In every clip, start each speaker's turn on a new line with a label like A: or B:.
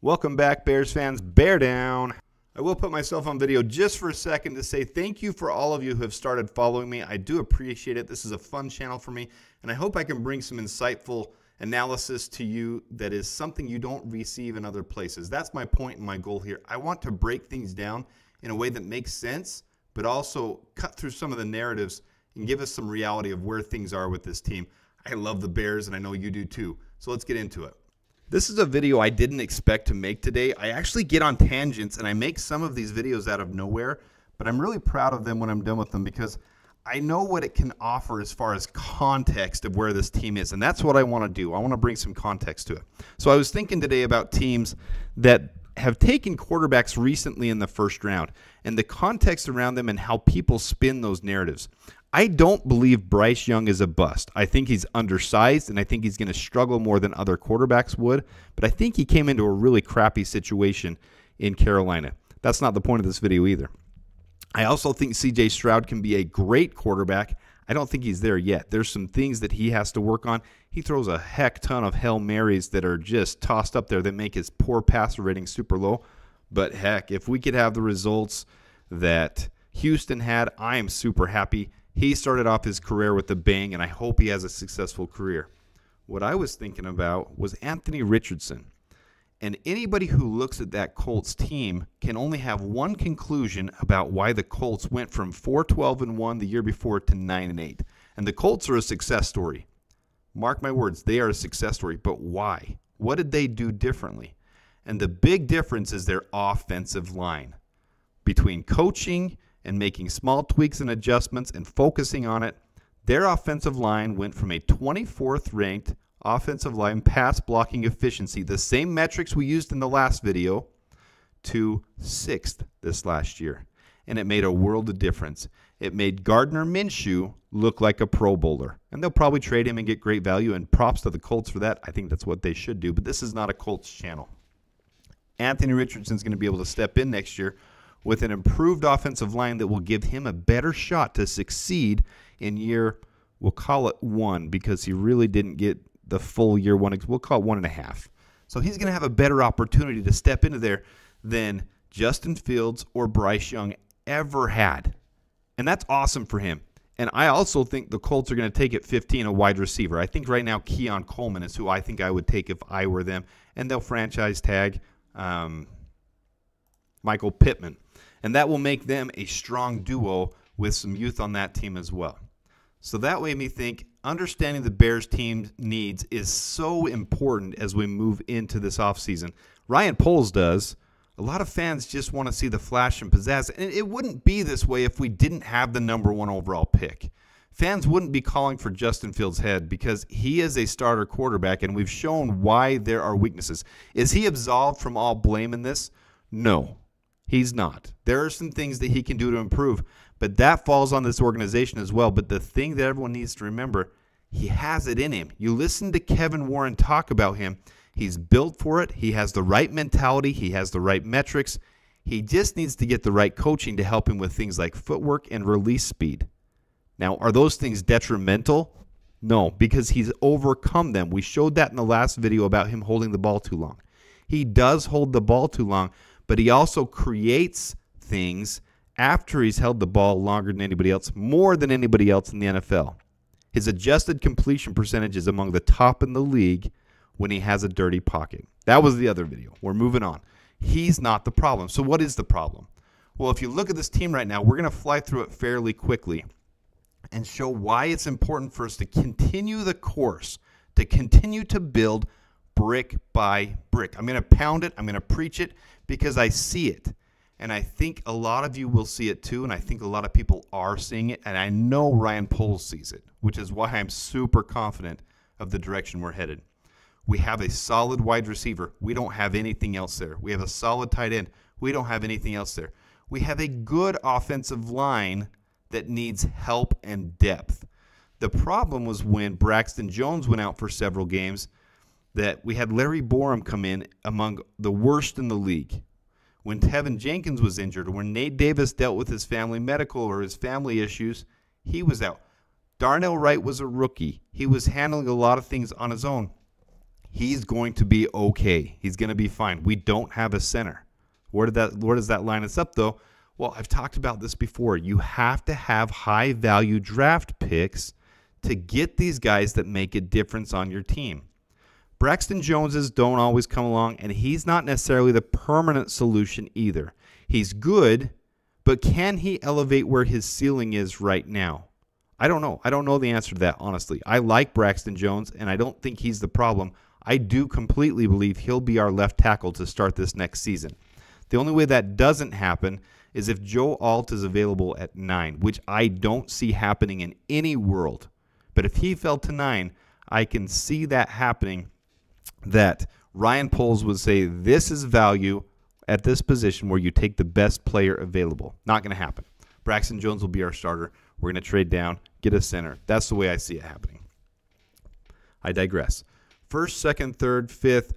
A: Welcome back, Bears fans. Bear down. I will put myself on video just for a second to say thank you for all of you who have started following me. I do appreciate it. This is a fun channel for me, and I hope I can bring some insightful analysis to you that is something you don't receive in other places. That's my point and my goal here. I want to break things down in a way that makes sense, but also cut through some of the narratives and give us some reality of where things are with this team. I love the Bears, and I know you do too. So let's get into it. This is a video I didn't expect to make today. I actually get on tangents, and I make some of these videos out of nowhere, but I'm really proud of them when I'm done with them because I know what it can offer as far as context of where this team is, and that's what I want to do. I want to bring some context to it. So I was thinking today about teams that have taken quarterbacks recently in the first round and the context around them and how people spin those narratives. I don't believe Bryce Young is a bust. I think he's undersized, and I think he's going to struggle more than other quarterbacks would, but I think he came into a really crappy situation in Carolina. That's not the point of this video either. I also think C.J. Stroud can be a great quarterback. I don't think he's there yet. There's some things that he has to work on. He throws a heck ton of Hail Marys that are just tossed up there that make his poor passer rating super low. But heck, if we could have the results that Houston had, I am super happy. He started off his career with a bang, and I hope he has a successful career. What I was thinking about was Anthony Richardson. And anybody who looks at that Colts team can only have one conclusion about why the Colts went from 4-12-1 the year before to 9-8. And the Colts are a success story. Mark my words, they are a success story. But why? What did they do differently? And the big difference is their offensive line. Between coaching and making small tweaks and adjustments and focusing on it, their offensive line went from a 24th ranked offensive line pass blocking efficiency, the same metrics we used in the last video, to 6th this last year. And it made a world of difference. It made Gardner Minshew look like a Pro Bowler. And they'll probably trade him and get great value, and props to the Colts for that. I think that's what they should do, but this is not a Colts channel. Anthony Richardson's going to be able to step in next year with an improved offensive line that will give him a better shot to succeed in year, we'll call it 1, because he really didn't get the full year 1. We'll call it 1.5. So he's going to have a better opportunity to step into there than Justin Fields or Bryce Young ever had. And that's awesome for him. And I also think the Colts are going to take at 15 a wide receiver. I think right now Keon Coleman is who I think I would take if I were them. And they'll franchise tag Michael Pittman. And that will make them a strong duo with some youth on that team as well. So that made me think understanding the Bears team needs is so important as we move into this offseason. Ryan Poles does. A lot of fans just want to see the flash and pizzazz. And it wouldn't be this way if we didn't have the #1 overall pick. Fans wouldn't be calling for Justin Fields' head because he is a starter quarterback, and we've shown why there are weaknesses. Is he absolved from all blame in this? No. He's not. There are some things that he can do to improve, but that falls on this organization as well. But the thing that everyone needs to remember, he has it in him. You listen to Kevin Warren talk about him. He's built for it. He has the right mentality. He has the right metrics. He just needs to get the right coaching to help him with things like footwork and release speed. Now, are those things detrimental? No, because he's overcome them. We showed that in the last video about him holding the ball too long. He does hold the ball too long, but he also creates things after he's held the ball longer than anybody else, more than anybody else in the NFL. His adjusted completion percentage is among the top in the league when he has a dirty pocket. That was the other video. We're moving on. He's not the problem. So what is the problem? Well, if you look at this team right now, we're going to fly through it fairly quickly and show why it's important for us to continue the course, to continue to build brick by brick. I'm going to pound it. I'm going to preach it because I see it. And I think a lot of you will see it too, and I think a lot of people are seeing it, and I know Ryan Poles sees it, which is why I'm super confident of the direction we're headed. We have a solid wide receiver. We don't have anything else there. We have a solid tight end. We don't have anything else there. We have a good offensive line that needs help and depth. The problem was when Braxton Jones went out for several games that we had Larry Borum come in among the worst in the league. When Tevin Jenkins was injured, or when Nate Davis dealt with his family medical or his family issues, he was out. Darnell Wright was a rookie. He was handling a lot of things on his own. he's going to be okay. He's going to be fine. We don't have a center. Where does that line us up, though? Well, I've talked about this before. You have to have high-value draft picks to get these guys that make a difference on your team. Braxton Joneses don't always come along, and he's not necessarily the permanent solution either. He's good, but can he elevate where his ceiling is right now? I don't know. I don't know the answer to that, honestly. I like Braxton Jones, and I don't think he's the problem. I do completely believe he'll be our left tackle to start this next season. The only way that doesn't happen is if Joe Alt is available at 9, which I don't see happening in any world. But if he fell to 9, I can see that happening, that Ryan Poles would say this is value at this position where you take the best player available. Not going to happen. Braxton Jones will be our starter. We're going to trade down, get a center. That's the way I see it happening. I digress. First, second, third, fifth.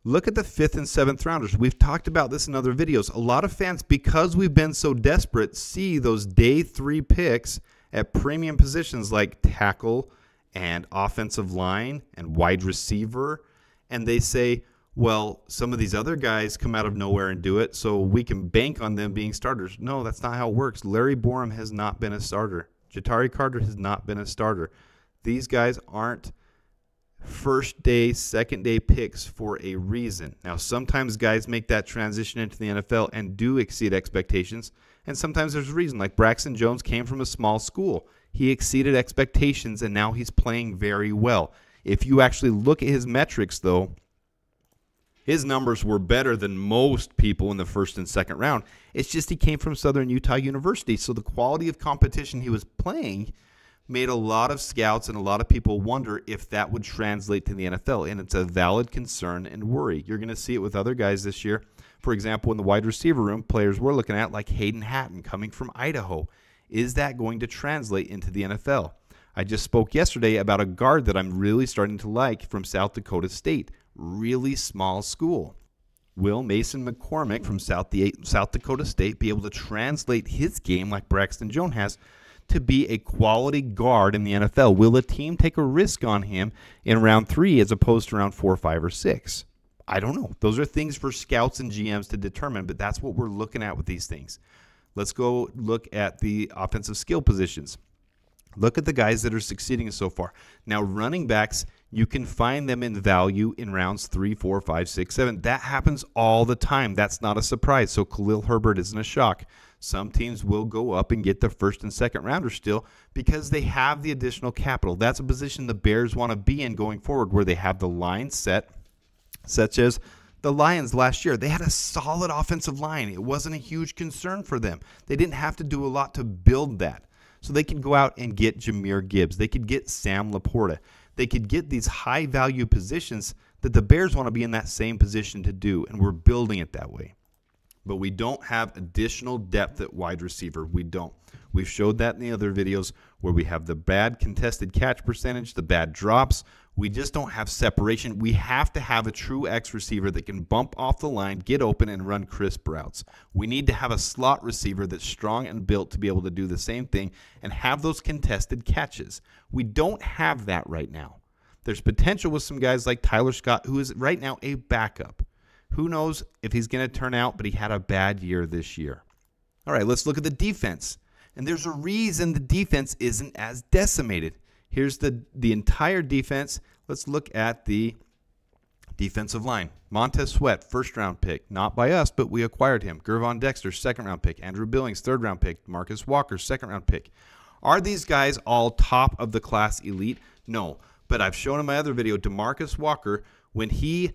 A: Look at the 5th and 7th rounders. We've talked about this in other videos. A lot of fans, because we've been so desperate, see those day 3 picks at premium positions like tackle and offensive line and wide receiver, and they say, well, some of these other guys come out of nowhere and do it, so we can bank on them being starters. No, that's not how it works. Larry Borum has not been a starter. Jatari Carter has not been a starter. These guys aren't first day, second day picks for a reason. Now, sometimes guys make that transition into the NFL and do exceed expectations, and sometimes there's a reason. Like Braxton Jones came from a small school. He exceeded expectations, and now he's playing very well. If you actually look at his metrics, though, his numbers were better than most people in the first and second round. It's just he came from Southern Utah University, so the quality of competition he was playing made a lot of scouts and a lot of people wonder if that would translate to the NFL, and it's a valid concern and worry. You're going to see it with other guys this year. For example, in the wide receiver room, players we're looking at like Hayden Hatton coming from Idaho. Is that going to translate into the NFL? I just spoke yesterday about a guard that I'm really starting to like from South Dakota State. Really small school. Will Mason McCormick from South Dakota State be able to translate his game like Braxton Jones has to be a quality guard in the NFL? Will a team take a risk on him in round 3 as opposed to round 4, 5, or 6? I don't know. Those are things for scouts and GMs to determine, but that's what we're looking at with these things. Let's go look at the offensive skill positions. Look at the guys that are succeeding so far. Now, running backs, you can find them in value in rounds 3, 4, 5, 6, 7. That happens all the time. That's not a surprise. So Khalil Herbert isn't a shock. Some teams will go up and get the first and second rounders still because they have the additional capital. That's a position the Bears want to be in going forward, where they have the line set, such as the Lions last year. They had a solid offensive line. It wasn't a huge concern for them. They didn't have to do a lot to build that. So they could go out and get Jahmyr Gibbs. They could get Sam Laporta. They could get these high-value positions that the Bears want to be in that same position to do, and we're building it that way. But we don't have additional depth at wide receiver. We don't. We've showed that in the other videos where we have the bad contested catch percentage, the bad drops. We just don't have separation. We have to have a true X receiver that can bump off the line, get open, and run crisp routes. We need to have a slot receiver that's strong and built to be able to do the same thing and have those contested catches. We don't have that right now. There's potential with some guys like Tyler Scott, who is right now a backup. Who knows if he's going to turn out, but he had a bad year this year. All right, let's look at the defense. And there's a reason the defense isn't as decimated. Here's the entire defense. Let's look at the defensive line. Montez Sweat, first-round pick. Not by us, but we acquired him. Gervon Dexter, second-round pick. Andrew Billings, third-round pick. Marcus Walker, second-round pick. Are these guys all top of the class elite? No. But I've shown in my other video, DeMarcus Walker, when he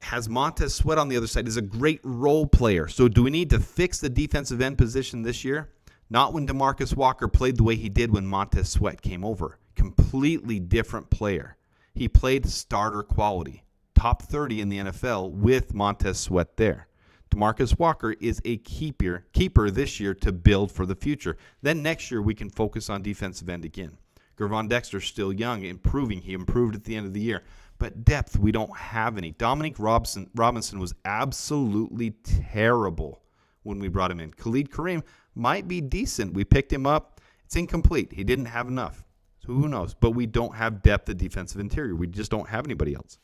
A: has Montez Sweat on the other side, is a great role player. So do we need to fix the defensive end position this year? Not when DeMarcus Walker played the way he did when Montez Sweat came over. Completely different player. He played starter quality. Top 30 in the NFL with Montez Sweat there. DeMarcus Walker is a keeper this year to build for the future. Then next year we can focus on defensive end again. Gervon Dexter still young, improving. He improved at the end of the year. But depth, we don't have any. Dominique Robinson was absolutely terrible when we brought him in. Khalid Kareem might be decent. We picked him up. It's incomplete. He didn't have enough. So who knows? But we don't have depth at defensive interior. We just don't have anybody else.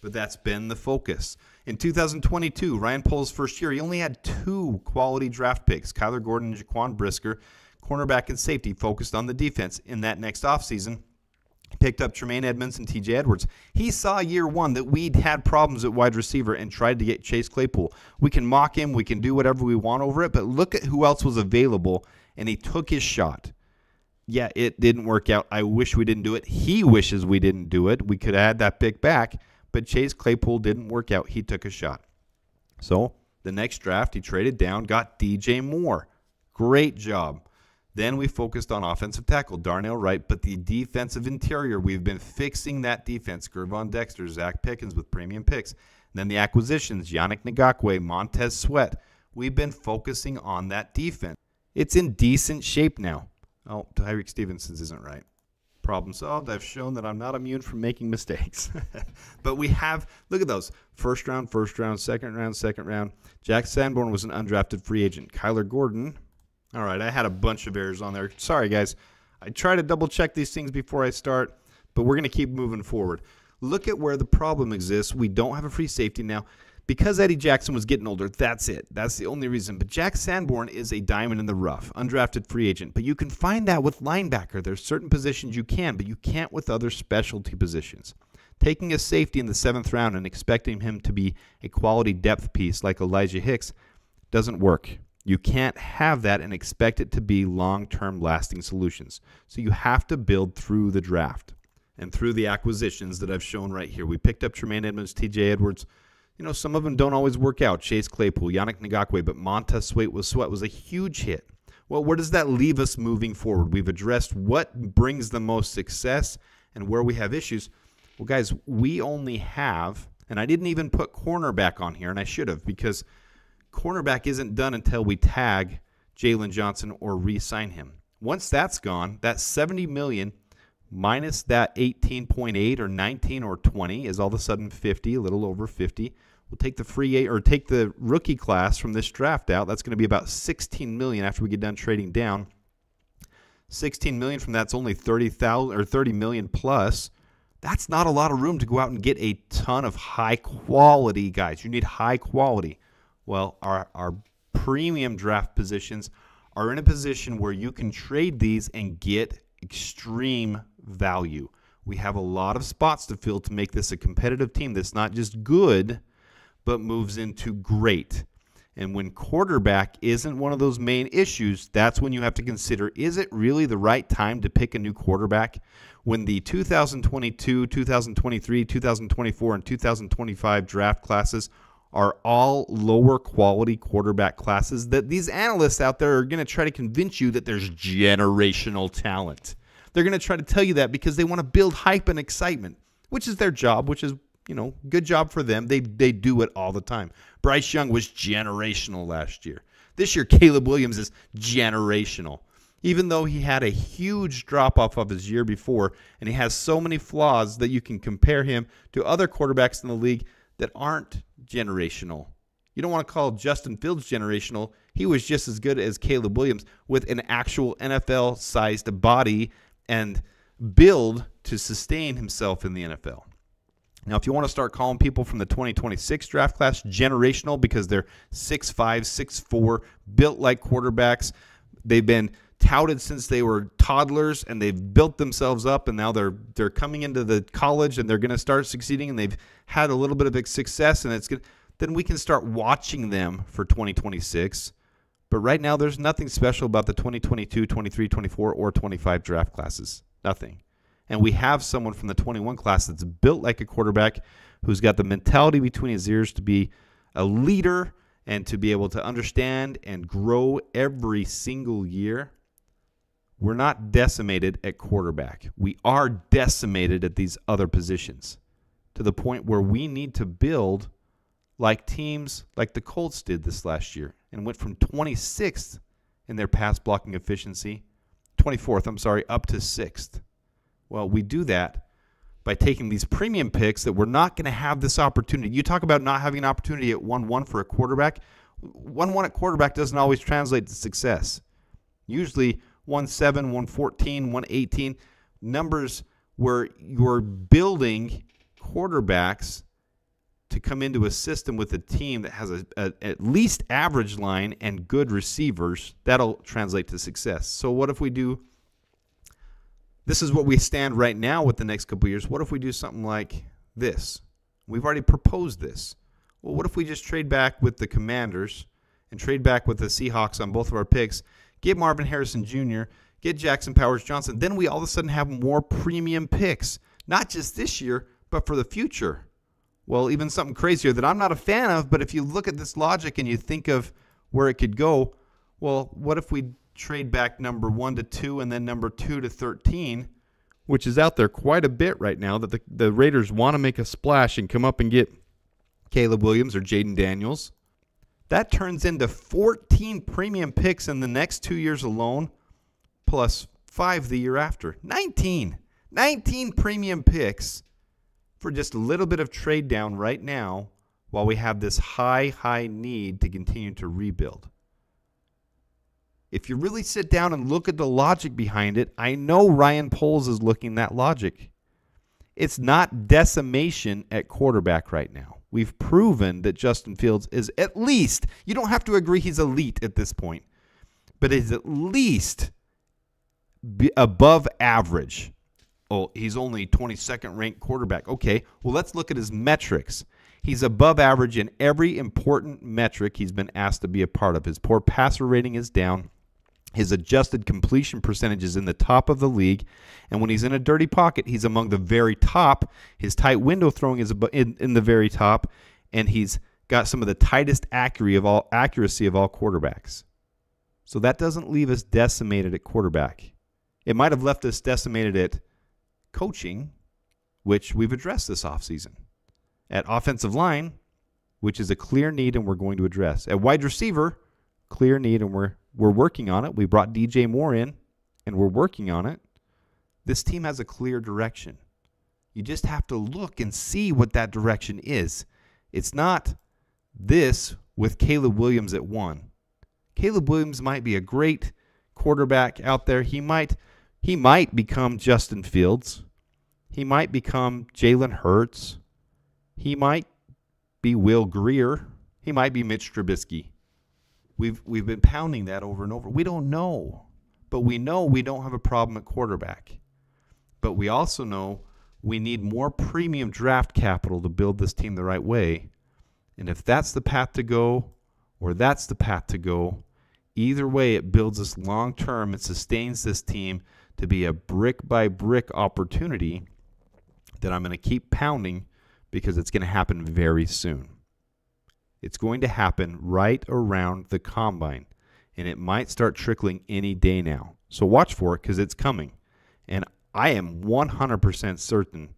A: but that's been the focus. In 2022, Ryan Poles' first year, he only had 2 quality draft picks, Kyler Gordon and Jaquan Brisker, cornerback and safety, focused on the defense. In that next offseason, he picked up Tremaine Edmonds and TJ Edwards. He saw year 1 that we'd had problems at wide receiver and tried to get Chase Claypool. We can mock him, we can do whatever we want over it, but look at who else was available, and he took his shot. Yeah, it didn't work out. I wish we didn't do it. He wishes we didn't do it. We could add that pick back, but Chase Claypool didn't work out. He took a shot. So the next draft, he traded down, got DJ Moore. Great job. Then we focused on offensive tackle, Darnell Wright, but the defensive interior, we've been fixing that defense. Gervon Dexter, Zach Pickens with premium picks. And then the acquisitions, Yannick Ngakoue, Montez Sweat. We've been focusing on that defense. It's in decent shape now. Oh, Tyreek Stevenson's isn't right. Problem solved. I've shown that I'm not immune from making mistakes. But we have, look at those. First round, second round. Jack Sanborn was an undrafted free agent. Kyler Gordon. All right, I had a bunch of errors on there. Sorry, guys. I try to double check these things before I start, but we're going to keep moving forward. Look at where the problem exists. We don't have a free safety now. Because Eddie Jackson was getting older, that's it. That's the only reason. But Jack Sanborn is a diamond in the rough, undrafted free agent. But you can find that with linebacker. There's certain positions you can, but you can't with other specialty positions. Taking a safety in the 7th round and expecting him to be a quality depth piece like Elijah Hicks doesn't work. You can't have that and expect it to be long-term lasting solutions. So you have to build through the draft and through the acquisitions that I've shown right here. We picked up Tremaine Edmonds, TJ Edwards. You know, some of them don't always work out. Chase Claypool, Yannick Ngakoue, but Montez Sweat was a huge hit. Well, where does that leave us moving forward? We've addressed what brings the most success and where we have issues. Well, guys, we only have, and I didn't even put cornerback on here, and I should have, because cornerback isn't done until we tag Jalen Johnson or re-sign him. Once that's gone, that $70 million minus that 18.8 or 19 or 20 is all of a sudden 50, a little over 50. We'll take take the rookie class from this draft out. That's going to be about $16 million after we get done trading down. $16 million from that's only $30 million plus. That's not a lot of room to go out and get a ton of high quality guys. You need high quality. Well, our premium draft positions are in a position where you can trade these and get extreme value. We have a lot of spots to fill to make this a competitive team that's not just good, but moves into great. And when quarterback isn't one of those main issues, that's when you have to consider, is it really the right time to pick a new quarterback? When the 2022, 2023, 2024, and 2025 draft classes are all lower quality quarterback classes, that these analysts out there are going to try to convince you that there's generational talent. They're going to try to tell you that because they want to build hype and excitement, which is their job, which is, you know, good job for them. They do it all the time. Bryce Young was generational last year. This year, Caleb Williams is generational. Even though he had a huge drop-off of his year before, and he has so many flaws that you can compare him to other quarterbacks in the league that aren't generational. You don't want to call Justin Fields generational. He was just as good as Caleb Williams with an actual NFL-sized body and build to sustain himself in the NFL. Now, if you want to start calling people from the 2026 draft class generational because they're 6'5", 6'4", built like quarterbacks, they've been touted since they were toddlers, and they've built themselves up, and now they're coming into the college, and they're going to start succeeding, and they've had a little bit of success, and it's good. Then we can start watching them for 2026. But right now, there's nothing special about the 2022, 23, 24, or 25 draft classes. Nothing. And we have someone from the 21 class that's built like a quarterback, who's got the mentality between his ears to be a leader and to be able to understand and grow every single year. We're not decimated at quarterback. We are decimated at these other positions to the point where we need to build like teams like the Colts did this last year and went from 26th in their pass blocking efficiency, 24th, up to 6th. Well, we do that by taking these premium picks that we're not going to have this opportunity. You talk about not having an opportunity at 1-1 for a quarterback. 1-1 at quarterback doesn't always translate to success. Usually 1-7, 1-14, 1-18, numbers where you're building quarterbacks to come into a system with a team that has a at least average line and good receivers. That'll translate to success. So what if we do, this is what we stand right now with the next couple of years. What if we do something like this? We've already proposed this. Well, what if we just trade back with the Commanders and trade back with the Seahawks on both of our picks, get Marvin Harrison Jr., get Jackson Powers-Johnson, then we all of a sudden have more premium picks, not just this year, but for the future. Well, even something crazier that I'm not a fan of, but if you look at this logic and you think of where it could go, well, what if we trade back number 1 to 2 and then number 2 to 13, which is out there quite a bit right now, that the Raiders want to make a splash and come up and get Caleb Williams or Jaden Daniels. That turns into 14 premium picks in the next 2 years alone, plus 5 the year after. 19 premium picks for just a little bit of trade down right now while we have this high need to continue to rebuild. If you really sit down and look at the logic behind it, I know Ryan Poles is looking at that logic. It's not decimation at quarterback right now. We've proven that Justin Fields is at least, you don't have to agree he's elite at this point, but is at least above average. Oh, he's only 22nd ranked quarterback. Okay, well, let's look at his metrics. He's above average in every important metric he's been asked to be a part of. His poor passer rating is down. His adjusted completion percentage is in the top of the league. And when he's in a dirty pocket, he's among the very top. His tight window throwing is in the very top. And he's got some of the tightest accuracy of all quarterbacks. So that doesn't leave us decimated at quarterback. It might have left us decimated at coaching, which we've addressed this offseason. At offensive line, which is a clear need and we're going to address. At wide receiver, clear need and we're working on it. We brought DJ Moore in and we're working on it. This team has a clear direction. You just have to look and see what that direction is. It's not this with Caleb Williams at 1. Caleb Williams might be a great quarterback out there. He might become Justin Fields. He might become Jalen Hurts. He might be Will Grier. He might be Mitch Trubisky. We've been pounding that over and over. We don't know, but we know we don't have a problem at quarterback. But we also know we need more premium draft capital to build this team the right way. And if that's the path to go, or that's the path to go, either way it builds us long term and sustains this team to be a brick-by-brick opportunity that I'm going to keep pounding because it's going to happen very soon. It's going to happen right around the combine, and it might start trickling any day now. So watch for it because it's coming. And I am 100% certain.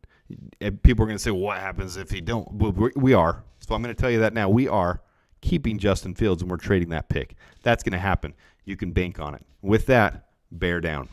A: People are going to say, well, what happens if he don't? Well, we are. So I'm going to tell you that now. We are keeping Justin Fields, and we're trading that pick. That's going to happen. You can bank on it. With that, bear down.